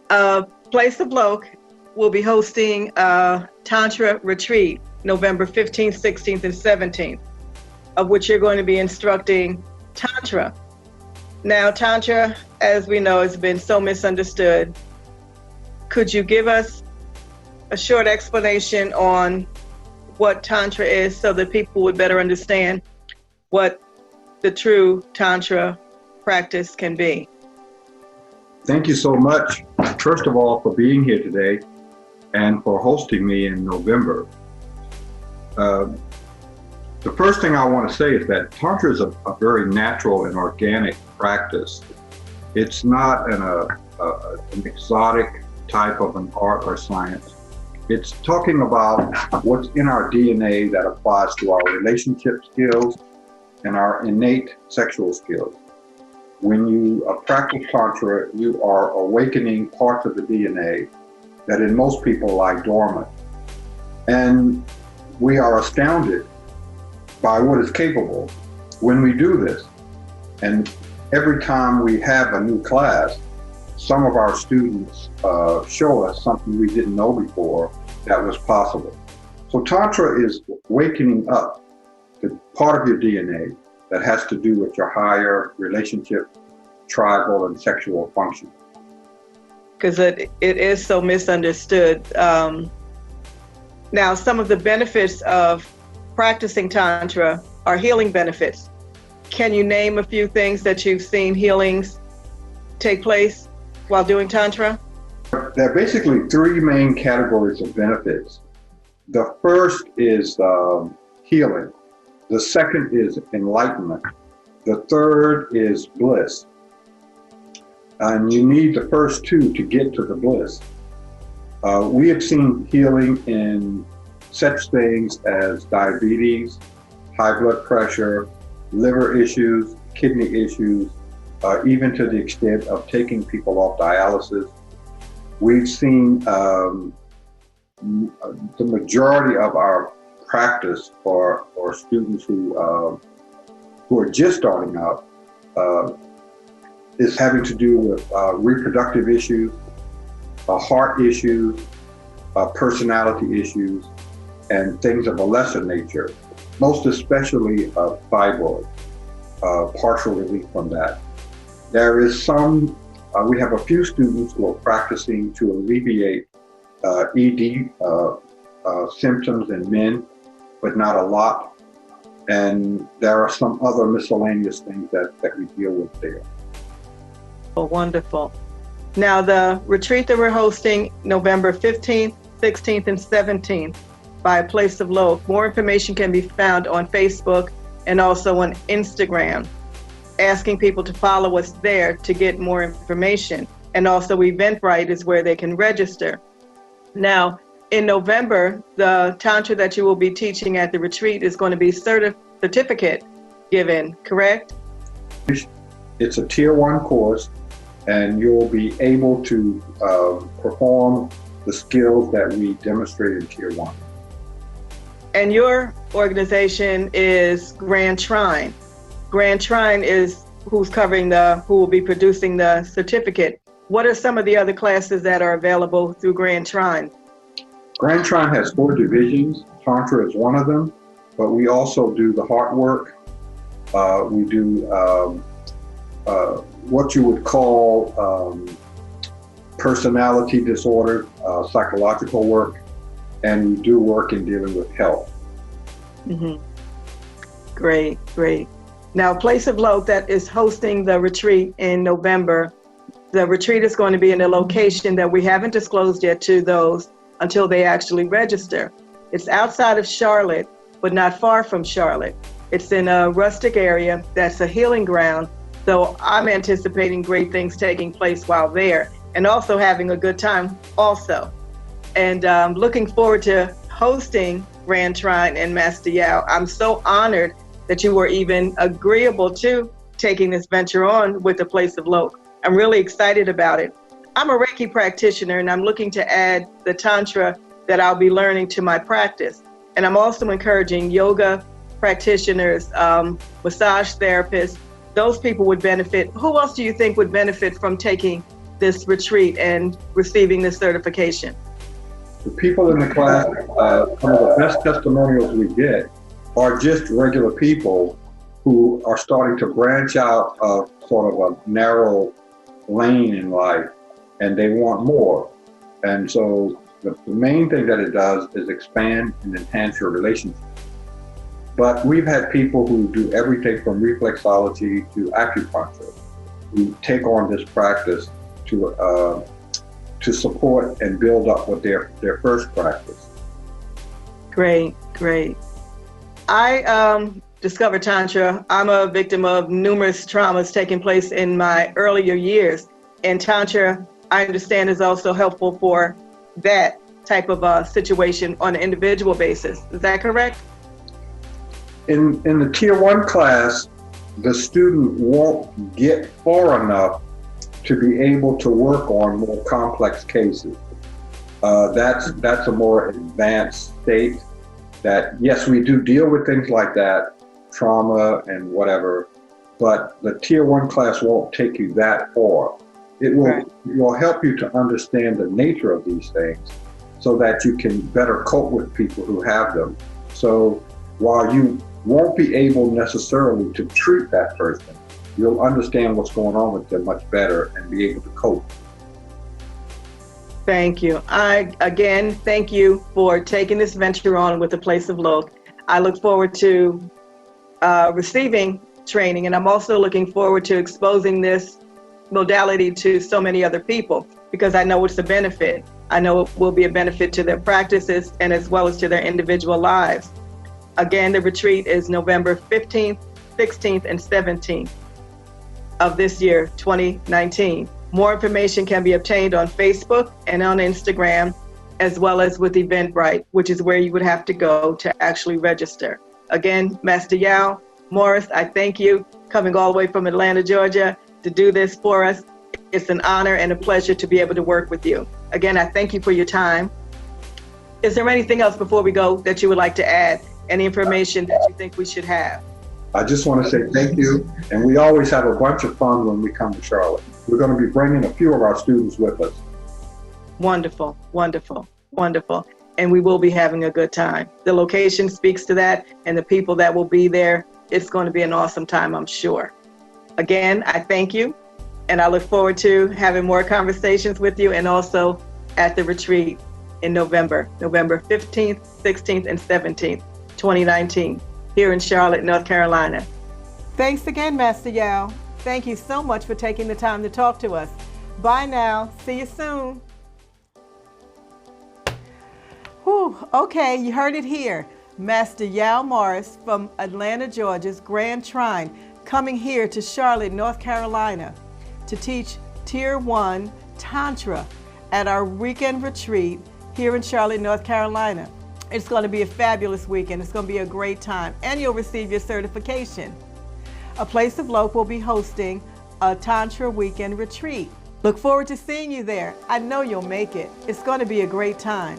Place of Loc will be hosting a Tantra retreat November 15th, 16th, and 17th, of which you're going to be instructing Tantra. Now, Tantra, as we know, has been so misunderstood. Could you give us a short explanation on what Tantra is so that people would better understand what the true Tantra practice can be? Thank you so much, first of all, for being here today and for hosting me in November. The first thing I want to say is that Tantra is a very natural and organic practice. It's not an exotic type of an art or science. It's talking about what's in our DNA that applies to our relationship skills and our innate sexual skills. When you practice Tantra, you are awakening parts of the DNA that in most people lie dormant. And we are astounded by what is capable when we do this. And every time we have a new class, some of our students show us something we didn't know before that was possible. So Tantra is wakening up the part of your DNA that has to do with your higher relationship, tribal, and sexual function. Because it is so misunderstood. Now, some of the benefits of practicing Tantra are healing benefits. Can you name a few things that you've seen healings take place while doing Tantra? There are basically three main categories of benefits. The first is healing. The second is enlightenment. The third is bliss. And you need the first two to get to the bliss. We have seen healing in such things as diabetes, high blood pressure, liver issues, kidney issues, even to the extent of taking people off dialysis. We've seen the majority of our practice for students who are just starting out is having to do with reproductive issues, heart issues, personality issues, and things of a lesser nature, most especially fibroid, partial relief from that. There is we have a few students who are practicing to alleviate ED symptoms in men, but not a lot. And there are some other miscellaneous things that we deal with there. Oh, wonderful. Now, the retreat that we're hosting November 15th, 16th, and 17th by Place of Loc. More information can be found on Facebook and also on Instagram. Asking people to follow us there to get more information. And also Eventbrite is where they can register. Now, in November, the Tantra that you will be teaching at the retreat is going to be certificate given, correct? It's a Tier 1 course, and you'll be able to perform the skills that we demonstrate in Tier 1. And your organization is Grand Trine. Grand Trine is who will be producing the certificate. What are some of the other classes that are available through Grand Trine? Grand Trine has 4 divisions. Tantra is one of them, but we also do the heart work. We do what you would call personality disorder, psychological work, and we do work in dealing with health. Mm-hmm. Great, great. Now, Place of Loc that is hosting the retreat in November, the retreat is going to be in a location that we haven't disclosed yet to those until they actually register. It's outside of Charlotte, but not far from Charlotte. It's in a rustic area that's a healing ground, so I'm anticipating great things taking place while there and also having a good time also. And looking forward to hosting Grand Trine and Master Yao. I'm so honored that you were even agreeable to taking this venture on with the Place of Loc. I'm really excited about it. I'm a Reiki practitioner, and I'm looking to add the Tantra that I'll be learning to my practice. And I'm also encouraging yoga practitioners, massage therapists. Those people would benefit. Who else do you think would benefit from taking this retreat and receiving this certification? The people in the class, some of the best testimonials we get are just regular people who are starting to branch out of sort of a narrow lane in life, and they want more. And so the main thing that it does is expand and enhance your relationship. But we've had people who do everything from reflexology to acupuncture who take on this practice to support and build up with their first practice. Great, great. I discovered Tantra. I'm a victim of numerous traumas taking place in my earlier years. And Tantra, I understand, is also helpful for that type of situation on an individual basis. Is that correct? In the Tier 1 class, the student won't get far enough to be able to work on more complex cases. That's a more advanced state that, yes, we do deal with things like that, trauma and whatever, but the Tier 1 class won't take you that far. It will help you to understand the nature of these things so that you can better cope with people who have them. So while you won't be able necessarily to treat that person, you'll understand what's going on with them much better and be able to cope. Thank you. I, again, thank you for taking this venture on with the Place of Look. I look forward to receiving training, and I'm also looking forward to exposing this modality to so many other people because I know it's a benefit. I know it will be a benefit to their practices and as well as to their individual lives. Again, the retreat is November 15th, 16th, and 17th of this year, 2019. More information can be obtained on Facebook and on Instagram, as well as with Eventbrite, which is where you would have to go to actually register. Again, Master Yao Morris, I thank you coming all the way from Atlanta, Georgia to do this for us. It's an honor and a pleasure to be able to work with you. Again, I thank you for your time. Is there anything else before we go that you would like to add? Any information that you think we should have? I just want to say thank you, and we always have a bunch of fun when we come to Charlotte. We're going to be bringing a few of our students with us. Wonderful, wonderful, wonderful. And we will be having a good time. The location speaks to that, and the people that will be there, it's going to be an awesome time, I'm sure. Again, I thank you, and I look forward to having more conversations with you and also at the retreat in November 15th, 16th, and 17th, 2019. Here in Charlotte, North Carolina. Thanks again, Master Yao. Thank you so much for taking the time to talk to us. Bye now. See you soon. Whew, okay, you heard it here. Master Yao Morris from Atlanta, Georgia's Grand Trine, coming here to Charlotte, North Carolina to teach Tier 1 Tantra at our weekend retreat here in Charlotte, North Carolina. It's going to be a fabulous weekend. It's going to be a great time, and you'll receive your certification. A Place of Loc will be hosting a Tantra weekend retreat. Look forward to seeing you there. I know you'll make it. It's going to be a great time.